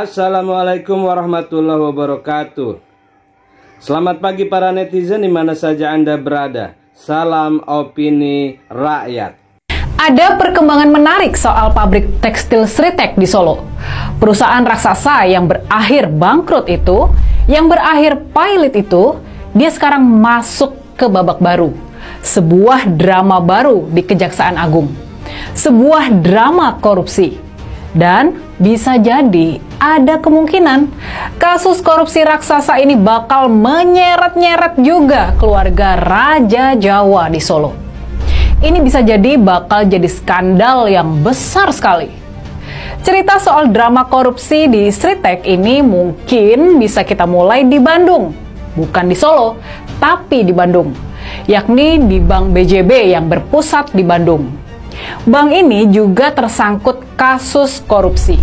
Assalamualaikum warahmatullahi wabarakatuh. Selamat pagi para netizen di mana saja Anda berada. Salam opini rakyat. Ada perkembangan menarik soal pabrik tekstil Sritek di Solo. Perusahaan raksasa yang berakhir bangkrut itu, yang berakhir pilot itu, dia sekarang masuk ke babak baru. Sebuah drama baru di Kejaksaan Agung. Sebuah drama korupsi. Dan bisa jadi ada kemungkinan kasus korupsi raksasa ini bakal menyeret-nyeret juga keluarga Raja Jawa di Solo. Ini bisa jadi bakal jadi skandal yang besar sekali. Cerita soal drama korupsi di Sritek ini mungkin bisa kita mulai di Bandung. Bukan di Solo, tapi di Bandung. Yakni di Bank BJB yang berpusat di Bandung. Bank ini juga tersangkut kasus korupsi.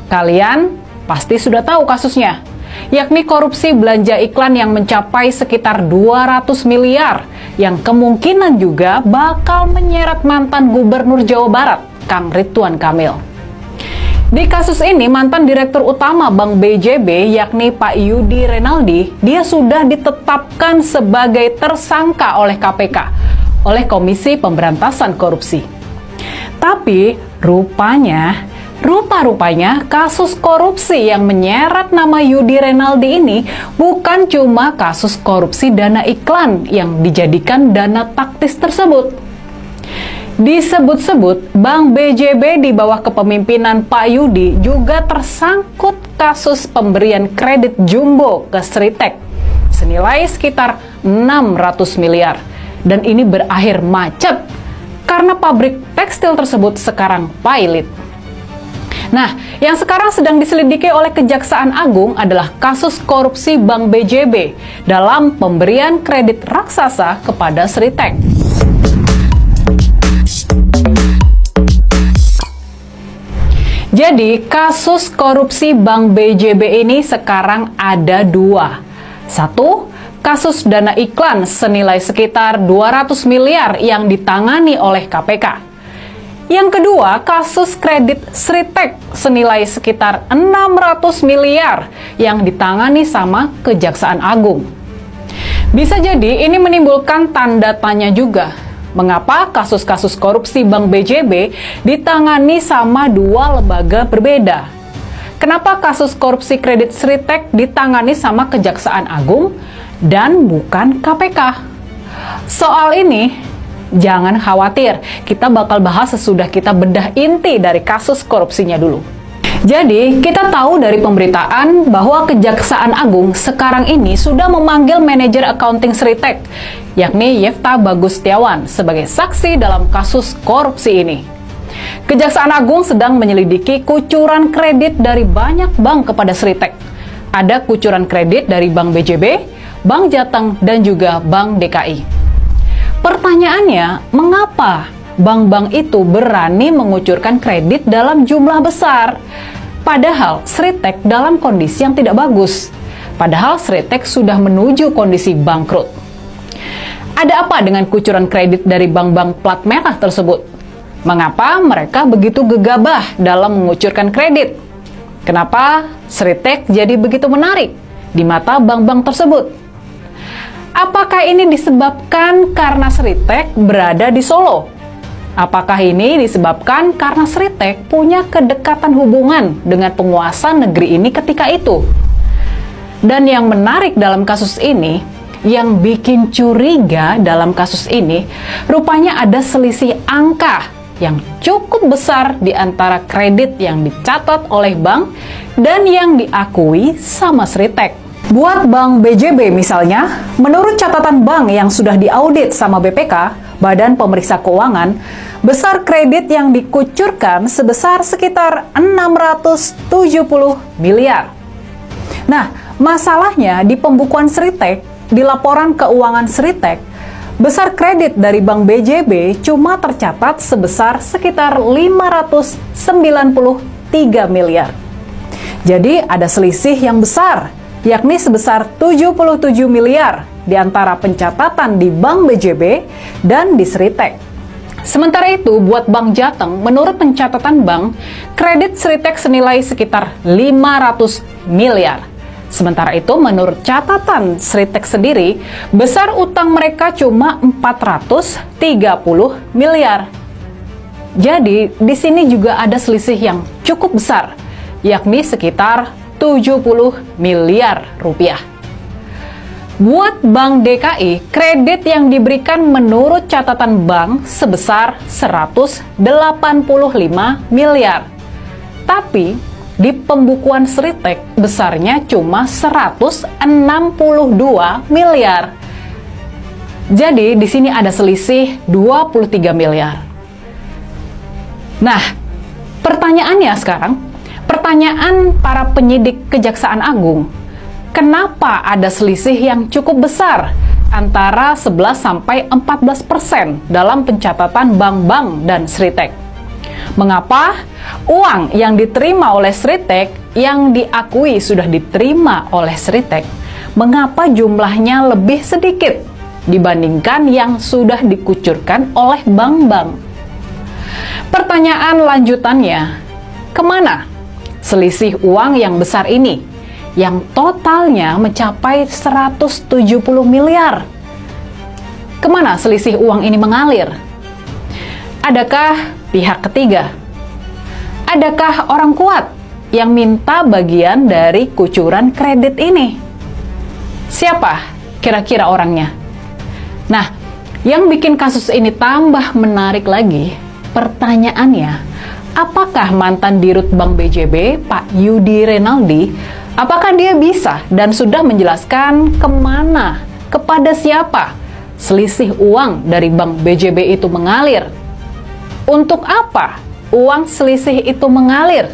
Kalian pasti sudah tahu kasusnya, yakni korupsi belanja iklan yang mencapai sekitar 200 miliar, yang kemungkinan juga bakal menyeret mantan Gubernur Jawa Barat, Kang Ridwan Kamil. Di kasus ini, mantan Direktur Utama Bank BJB, yakni Pak Yudi Renaldi, dia sudah ditetapkan sebagai tersangka oleh KPK, oleh Komisi Pemberantasan Korupsi. Tapi rupa-rupanya kasus korupsi yang menyeret nama Yudi Renaldi ini bukan cuma kasus korupsi dana iklan yang dijadikan dana taktis tersebut. Disebut-sebut Bank BJB di bawah kepemimpinan Pak Yudi juga tersangkut kasus pemberian kredit jumbo ke Sritek senilai sekitar 600 miliar. Dan ini berakhir macet karena pabrik tekstil tersebut sekarang pilot. Nah, yang sekarang sedang diselidiki oleh Kejaksaan Agung adalah kasus korupsi Bank BJB dalam pemberian kredit raksasa kepada Sritek. Jadi, kasus korupsi Bank BJB ini sekarang ada dua. Satu, kasus dana iklan senilai sekitar 200 miliar yang ditangani oleh KPK. Yang kedua, kasus kredit Sritek senilai sekitar 600 miliar yang ditangani sama Kejaksaan Agung. Bisa jadi ini menimbulkan tanda tanya juga. Mengapa kasus-kasus korupsi Bank BJB ditangani sama dua lembaga berbeda? Kenapa kasus korupsi kredit Sritek ditangani sama Kejaksaan Agung dan bukan KPK? Soal ini, jangan khawatir, kita bakal bahas sesudah kita bedah inti dari kasus korupsinya dulu. Jadi, kita tahu dari pemberitaan bahwa Kejaksaan Agung sekarang ini sudah memanggil manajer accounting Sritek, yakni Yefta Bagustiawan, sebagai saksi dalam kasus korupsi ini. Kejaksaan Agung sedang menyelidiki kucuran kredit dari banyak bank kepada Sritek. Ada kucuran kredit dari Bank BJB, Bank Jateng, dan juga Bank DKI. Pertanyaannya, mengapa bank-bank itu berani mengucurkan kredit dalam jumlah besar? Padahal Sritek dalam kondisi yang tidak bagus. Padahal Sritek sudah menuju kondisi bangkrut. Ada apa dengan kucuran kredit dari bank-bank plat merah tersebut? Mengapa mereka begitu gegabah dalam mengucurkan kredit? Kenapa Sritek jadi begitu menarik di mata bank-bank tersebut? Apakah ini disebabkan karena Sritek berada di Solo? Apakah ini disebabkan karena Sritek punya kedekatan hubungan dengan penguasa negeri ini ketika itu? Dan yang menarik dalam kasus ini, yang bikin curiga dalam kasus ini, rupanya ada selisih angka yang cukup besar di antara kredit yang dicatat oleh bank dan yang diakui sama Sritek. Buat Bank BJB misalnya, menurut catatan bank yang sudah diaudit sama BPK, Badan Pemeriksa Keuangan, besar kredit yang dikucurkan sebesar sekitar 670 miliar. Nah, masalahnya di pembukuan Sritek, di laporan keuangan Sritek, besar kredit dari Bank BJB cuma tercatat sebesar sekitar 593 miliar. Jadi ada selisih yang besar, yakni sebesar 77 miliar di antara pencatatan di Bank BJB dan di Sritek. Sementara itu, buat Bank Jateng, menurut pencatatan bank, kredit Sritek senilai sekitar 500 miliar. Sementara itu, menurut catatan Sritek sendiri, besar utang mereka cuma 430 miliar. Jadi, di sini juga ada selisih yang cukup besar, yakni sekitar 70 miliar rupiah. Buat Bank DKI, kredit yang diberikan menurut catatan bank sebesar 185 miliar. Tapi, di pembukuan Sritek besarnya cuma 162 miliar. Jadi, di sini ada selisih 23 miliar. Nah, pertanyaannya sekarang, pertanyaan para penyidik Kejaksaan Agung, kenapa ada selisih yang cukup besar antara 11-14% dalam pencatatan bank-bank dan Sritek? Mengapa uang yang diterima oleh Sritek, yang diakui sudah diterima oleh Sritek, mengapa jumlahnya lebih sedikit dibandingkan yang sudah dikucurkan oleh bank-bank? Pertanyaan lanjutannya, kemana selisih uang yang besar ini, yang totalnya mencapai 170 miliar? Kemana selisih uang ini mengalir? Adakah pihak ketiga? Adakah orang kuat yang minta bagian dari kucuran kredit ini? Siapa kira-kira orangnya? Nah, yang bikin kasus ini tambah menarik lagi, pertanyaannya, apakah mantan Dirut Bank BJB, Pak Yudi Renaldi, apakah dia bisa dan sudah menjelaskan kemana, kepada siapa selisih uang dari Bank BJB itu mengalir? Untuk apa uang selisih itu mengalir?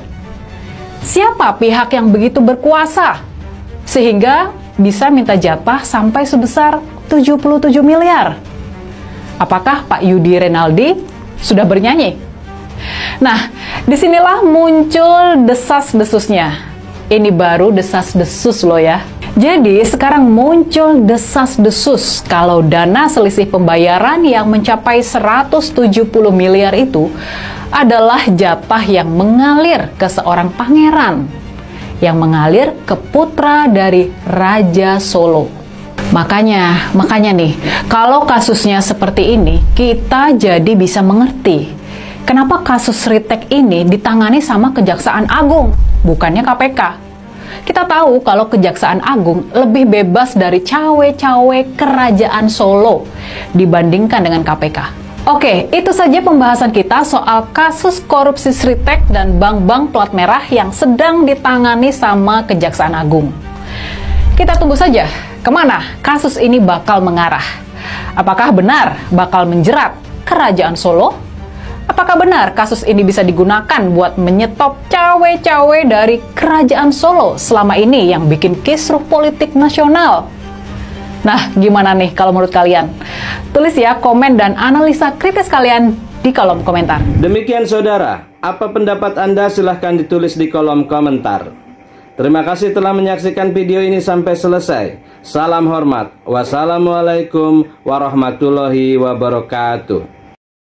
Siapa pihak yang begitu berkuasa sehingga bisa minta jatah sampai sebesar 77 miliar? Apakah Pak Yudi Renaldi sudah bernyanyi? Nah, disinilah muncul desas-desusnya. Ini baru desas-desus loh ya. Jadi sekarang muncul desas-desus kalau dana selisih pembayaran yang mencapai 170 miliar itu adalah jatah yang mengalir ke seorang pangeran, yang mengalir ke putra dari Raja Solo. Makanya nih, kalau kasusnya seperti ini, kita jadi bisa mengerti kenapa kasus Sritek ini ditangani sama Kejaksaan Agung, bukannya KPK. Kita tahu kalau Kejaksaan Agung lebih bebas dari cawe-cawe Kerajaan Solo dibandingkan dengan KPK. Oke, itu saja pembahasan kita soal kasus korupsi Sritek dan bank-bank plat merah yang sedang ditangani sama Kejaksaan Agung. Kita tunggu saja kemana kasus ini bakal mengarah. Apakah benar bakal menjerat Kerajaan Solo? Apakah benar kasus ini bisa digunakan buat menyetop cawe-cawe dari Kerajaan Solo selama ini yang bikin kisruh politik nasional? Nah, gimana nih kalau menurut kalian? Tulis ya komen dan analisa kritis kalian di kolom komentar. Demikian saudara, apa pendapat Anda? Silahkan ditulis di kolom komentar. Terima kasih telah menyaksikan video ini sampai selesai. Salam hormat. Wassalamualaikum warahmatullahi wabarakatuh.